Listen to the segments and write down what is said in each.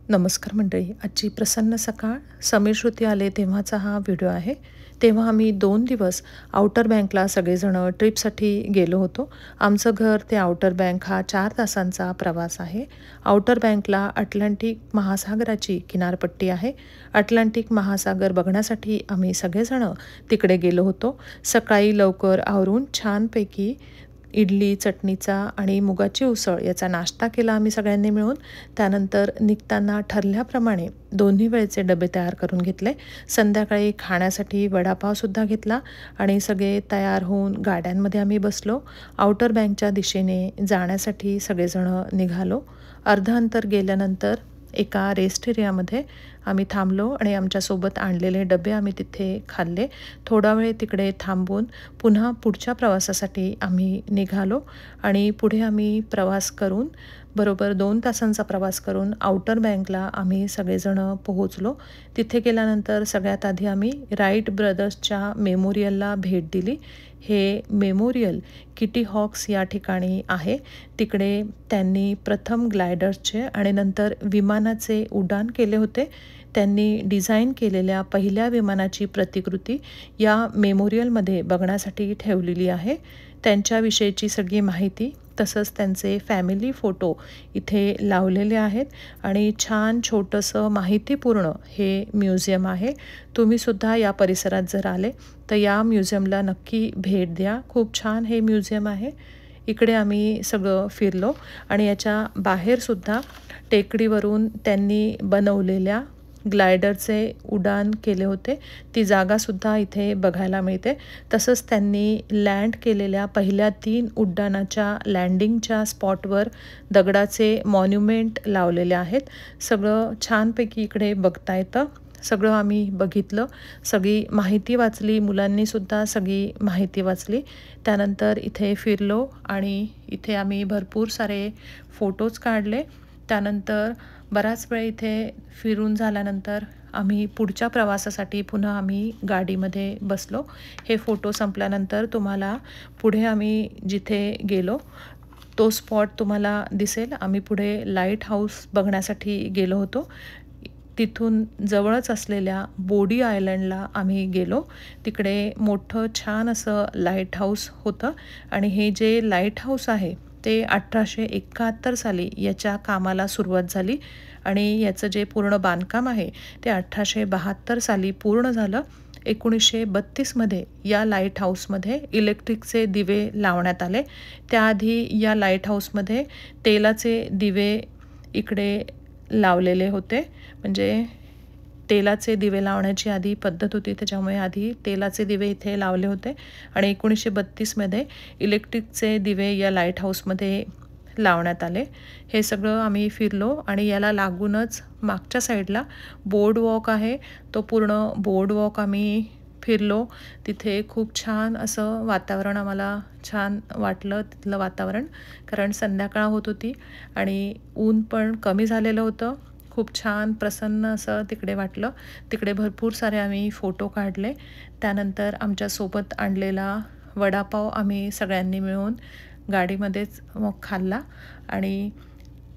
नमस्कार मंडळी. आजची प्रसन्न सकाळ समीर श्रुती आले तेव्हाचा हा व्हिडिओ आहे. तेव्हा आम्ही 2 दिवस आउटर बँकला सगळेजण ट्रिपसाठी गेलो होतो. आमचं घर ते आउटर बँक हा 4 तासांचा प्रवास आहे. आउटर बँकला अटलांटिक महासागराची किनारपट्टी आहे. अटलांटिक महासागर बघण्यासाठी आम्ही सगळेजण तिकडे गेलो होतो. सकाळी लवकर आवरून छानपैकी इडली, चटणीचा आणि मुगाची उसळ याचा नाश्ता केला आम्ही सगळ्यांनी मिळून. त्यानंतर निघताना ठरल्याप्रमाणे दोन्ही वेळचे डबे तयार करून घेतले. संध्याकाळी खाण्यासाठी वडापावसुद्धा घेतला आणि सगळे तयार होऊन गाड्यांमध्ये आम्ही बसलो. आउटर बँकच्या दिशेने जाण्यासाठी सगळेजण निघालो. अर्ध अंतर गेल्यानंतर एका रेस्ट एरियामध्ये आम्ही थांबलो आणि आमच्यासोबत आणलेले डबे आम्ही तिथे खाल्ले. थोडा वेळ तिकडे थांबून पुन्हा पुढच्या प्रवासासाठी आम्ही निघालो आणि पुढे आम्ही प्रवास करून बरोबर 2 तासांचा प्रवास करून आउटर बँकला आम्ही सगळेजण पोहोचलो. तिथे गेल्यानंतर सगळ्यात आधी आम्ही राईट ब्रदर्सच्या मेमोरियलला भेट दिली. हे मेमोरियल किटी हॉक्स या ठिकाणी आहे. तिकडे त्यांनी प्रथम ग्लायडर्सचे आणि नंतर विमानाचे उड्डाण केले होते. त्यांनी डिझाईन केलेल्या पहिल्या विमानाची प्रतिकृती या मेमोरियलमध्ये बघण्यासाठी ठेवलेली आहे. त्यांच्याविषयीची सगळी माहिती तसंच त्यांचे फॅमिली फोटो इथे लावलेले आहेत आणि छान छोटंसं माहितीपूर्ण हे म्युझियम आहे. तुम्हीसुद्धा या परिसरात जर आले तर या म्युझियमला नक्की भेट द्या. खूप छान हे म्युझियम आहे. इकडे आम्ही सगळं फिरलो आणि याच्या बाहेरसुद्धा टेकडीवरून त्यांनी बनवलेल्या ग्लायडरचे उड्डाण केले होते. ती जागासुद्धा इथे बघायला मिळते. तसंच त्यांनी लँड केलेल्या पहिल्या 3 उड्डाणाच्या लँडिंगच्या स्पॉटवर दगडाचे मॉन्युमेंट लावलेले आहेत. सगळं छानपैकी इकडे बघता येतं. सगळं आम्ही बघितलं. सगळी माहिती वाचली. मुलांनीसुद्धा सगळी माहिती वाचली. त्यानंतर इथे फिरलो आणि इथे आम्ही भरपूर सारे फोटोज काढले. त्यानंतर बराच वेळ इथे फिरून झाल्यानंतर आम्ही पुढच्या प्रवासासाठी पुन्हा आम्ही गाडीमध्ये बसलो. हे फोटो संपल्यानंतर तुम्हाला पुढे आम्ही जिथे गेलो तो स्पॉट तुम्हाला दिसेल. आम्ही पुढे लाईट हाऊस बघण्यासाठी गेलो होतो. तिथून जवळच असलेल्या बोडी आयलंडला आम्ही गेलो. तिकडे मोठं छान असं लाईट हाऊस होतं आणि हे जे लाईट हाऊस आहे ते 1871 साली याच्या कामाला सुरुवात झाली आणि याचं जे पूर्ण बांधकाम आहे ते 1872 साली पूर्ण झालं. 1932 मध्ये या लाईट हाऊसमध्ये इलेक्ट्रिकचे दिवे लावण्यात आले. त्याआधी या लाईट हाऊसमध्ये तेलाचे दिवे इकडे लावलेले होते. म्हणजे तेलाचे दिवे लावण्याची आधी पद्धत होती, त्याच्यामुळे आधी तेलाचे दिवे इथे लावले होते आणि 1932 मध्ये इलेक्ट्रिकचे दिवे या लाईट हाऊसमध्ये लावण्यात आले. हे सगळं आम्ही फिरलो आणि याला लागूनच मागच्या साईडला बोर्ड वॉक आहे. तो पूर्ण बोर्ड वॉक आम्ही फिरलो. तिथे खूप छान असं वातावरण आम्हाला छान वाटलं तिथलं वातावरण, कारण संध्याकाळ होत होती आणि ऊन पण कमी झालेलं होतं. खूप छान प्रसन्न असं तिकडे वाटलं. तिकडे भरपूर सारे आम्ही फोटो काढले. त्यानंतर आमच्यासोबत आणलेला वडापाव आम्ही सगळ्यांनी मिळून गाडीमध्येच मग खाल्ला आणि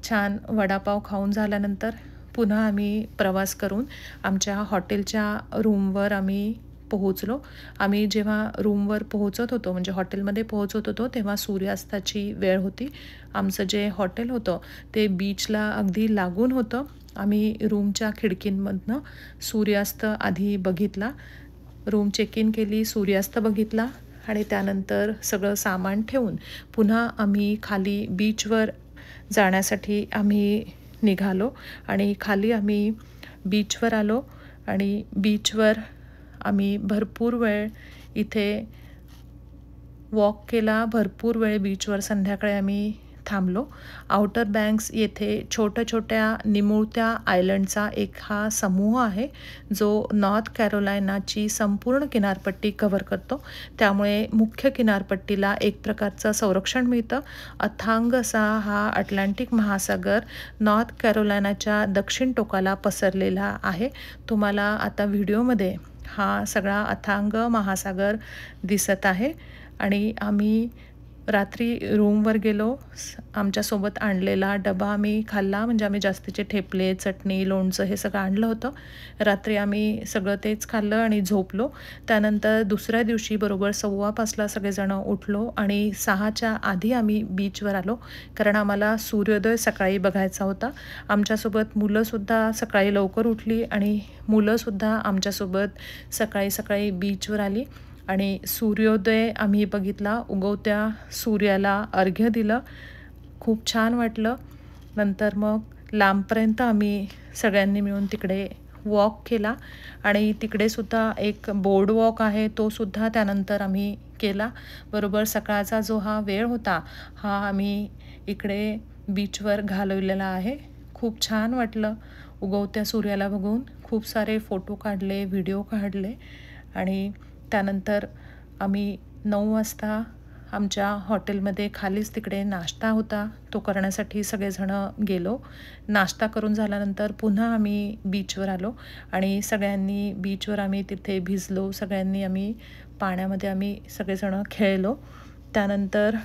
छान वडापाव खाऊन झाल्यानंतर पुन्हा आम्ही प्रवास करून आमच्या हॉटेलच्या रूमवर आम्ही पोहोचलो. आम्ही जेव्हा रूमवर पोहोचत होतो म्हणजे हॉटेलमध्ये पोहोचत होतो तेव्हा सूर्यास्ताची वेळ होती. आमचं जे हॉटेल होतं ते बीचला अगदी लागून होतं. आम्ही रूमच्या खिडकींमधनं सूर्यास्त आधी बघितला. रूम चेक इन केली, सूर्यास्त बघितला आणि त्यानंतर सगळं सामान ठेवून पुन्हा आम्ही खाली बीचवर जाण्यासाठी आम्ही निघालो आणि खाली आम्ही बीचवर आलो आणि बीचवर आम्ही भरपूर वेळ इथे वॉक केला. भरपूर वेळ बीचवर संध्याकाळी आम्ही थांबलो. आउटर बँक्स येथे छोट्या निमुळत्या आयलंडचा एक हा समूह आहे जो नॉर्थ कॅरोलायनाची संपूर्ण किनारपट्टी कव्हर करतो. त्यामुळे मुख्य किनारपट्टीला एक प्रकारचं संरक्षण मिळतं. अथांग असा हा अटलांटिक महासागर नॉर्थ कॅरोलायनाच्या दक्षिण टोकाला पसरलेला आहे. तुम्हाला आता व्हिडिओमध्ये हा सगळा अथांग महासागर दिसत आहे आणि आम्ही रात्री रूमवर गेलो. आमच्यासोबत आणलेला डबा आम्ही खाल्ला. म्हणजे आम्ही जास्तीचे ठेपले, चटणी, लोणचं हे सगळं आणलं होतं. रात्री आम्ही सगळं तेच खाल्लं आणि झोपलो. त्यानंतर दुसऱ्या दिवशी बरोबर 5:15ला सगळेजण उठलो आणि 6च्या आधी आम्ही बीचवर आलो. कारण आम्हाला सूर्योदय सकाळी बघायचा होता. आमच्यासोबत मुलंसुद्धा सकाळी लवकर उठली आणि मुलंसुद्धा आमच्यासोबत सकाळी सकाळी बीचवर आली आणि सूर्योदय आम्ही बघितला. उगवत्या सूर्याला अर्घ्य दिलं. खूप छान वाटलं. नंतर मग लांबपर्यंत आम्ही सगळ्यांनी मिळून तिकडे वॉक केला आणि तिकडेसुद्धा एक बोर्ड वॉक आहे, तोसुद्धा त्यानंतर आम्ही केला. बरोबर सकाळचा जो हा वेळ होता, हा आम्ही इकडे बीचवर घालवलेला आहे. खूप छान वाटलं उगवत्या सूर्याला बघून. खूप सारे फोटो काढले, व्हिडिओ काढले आणि त्यानंतर आम्ही 9 वाजता आमच्या हॉटेलमध्ये खालीच तिकडे नाश्ता होता, तो करण्यासाठी सगळेजणं गेलो. नाश्ता करून झाल्यानंतर पुन्हा आम्ही बीचवर आलो आणि सगळ्यांनी बीचवर आम्ही तिथे भिजलो. सगळ्यांनी आम्ही पाण्यामध्ये आम्ही सगळेजणं खेळलो. त्यानंतर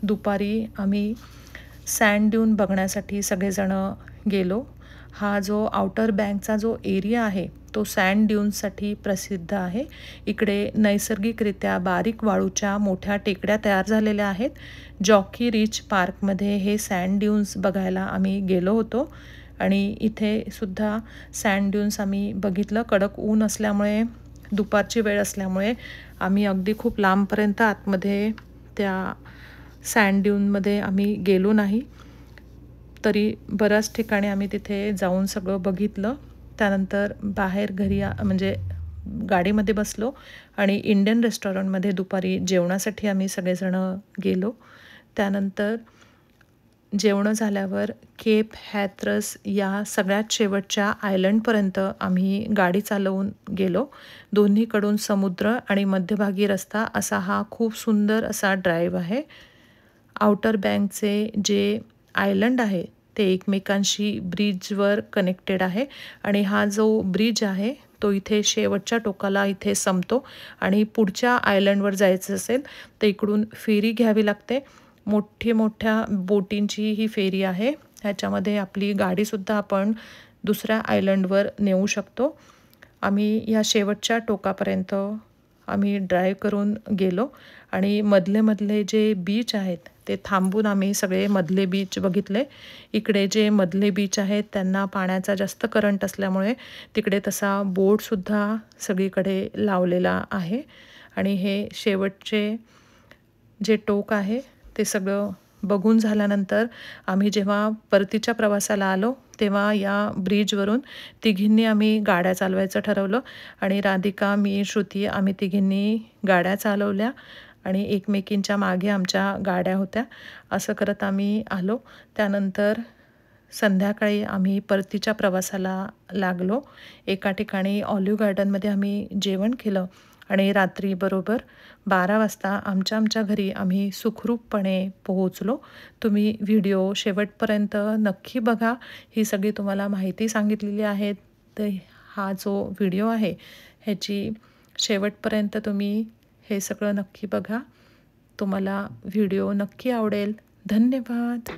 दुपारी आम्ही सँड ड्यून बघण्यासाठी सगळेजणं गेलो. हा जो आउटर बँकचा जो एरिया आहे, तो सँड ड्यून्ससाठी प्रसिद्ध आहे. इकडे नैसर्गिकरित्या बारीक वाळूच्या मोठ्या टेकड्या तयार झालेल्या आहेत. जॉकी रिच पार्कमध्ये हे सँड ड्यून्स बघायला आम्ही गेलो होतो आणि इथे सुद्धा सँड ड्यून्स आम्ही बघितलं. कडक ऊन असल्यामुळे, दुपारची वेळ असल्यामुळे आम्ही अगदी खूप लांबपर्यंत आतमध्ये त्या सँड ड्यूनमध्ये आम्ही गेलो नाही. तरी बऱ्याच ठिकाणी आम्ही तिथे जाऊन सगळं बघितलं. त्यानंतर बाहेर घरी म्हणजे गाडीमध्ये बसलो आणि इंडियन रेस्टॉरंटमध्ये दुपारी जेवणासाठी आम्ही सगळेजणं गेलो. त्यानंतर जेवणं झाल्यावर केप हॅथरस या सगळ्यात शेवटच्या आयलंडपर्यंत आम्ही गाडी चालवून गेलो. दोन्हीकडून समुद्र आणि मध्यभागी रस्ता असा हा खूप सुंदर असा ड्राईव्ह आहे. आउटर बँकचे जे आयलंड आहे ते एकमेकांशी ब्रिजवर कनेक्टेड आहे आणि हा जो ब्रिज आहे तो इथे शेवटच्या टोकाला इथे संपतो आणि पुढच्या आयलंडवर जायचं असेल तर इकडून फेरी घ्यावी लागते. मोठ्या बोटींची ही फेरी आहे. ह्याच्यामध्ये आपली गाडीसुद्धा आपण दुसऱ्या आयलंडवर नेऊ शकतो. आम्ही या शेवटच्या टोकापर्यंत आम्ही ड्राईव्ह करून गेलो आणि मधले जे बीच आहेत ते थांबून आम्ही सगळे मधले बीच बघितले. इकडे जे मधले बीच आहेत त्यांना पाण्याचा जास्त करंट असल्यामुळे तिकडे तसा बोर्डसुद्धा सगळीकडे लावलेला आहे आणि हे शेवटचे जे टोक आहे ते सगळं बघून झाल्यानंतर आम्ही जेव्हा परतीच्या प्रवासाला आलो तेव्हा या ब्रिजवरून तिघींनी आम्ही गाड्या चालवायचं ठरवलं आणि राधिका, मी, श्रुती आम्ही तिघींनी गाड्या चालवल्या आणि एकमेकींच्या मागे आमच्या गाड्या होत्या. असं करत आम्ही आलो. त्यानंतर संध्याकाळी आम्ही परतीच्या प्रवासाला लागलो. एका ठिकाणी ऑलिव्ह गार्डनमध्ये आम्ही जेवण केलं आणि रात्री बरोबर 12 वाजता आमच्या घरी आम्ही सुखरूपपणे पोहोचलो. तुम्ही व्हिडिओ शेवटपर्यंत नक्की बघा. ही सगळी तुम्हाला माहिती सांगितलेली आहे. तर हा जो व्हिडिओ आहे ह्याची शेवटपर्यंत तुम्ही हे सगळं नक्की बघा. तुम्हाला व्हिडिओ नक्की आवडेल. धन्यवाद.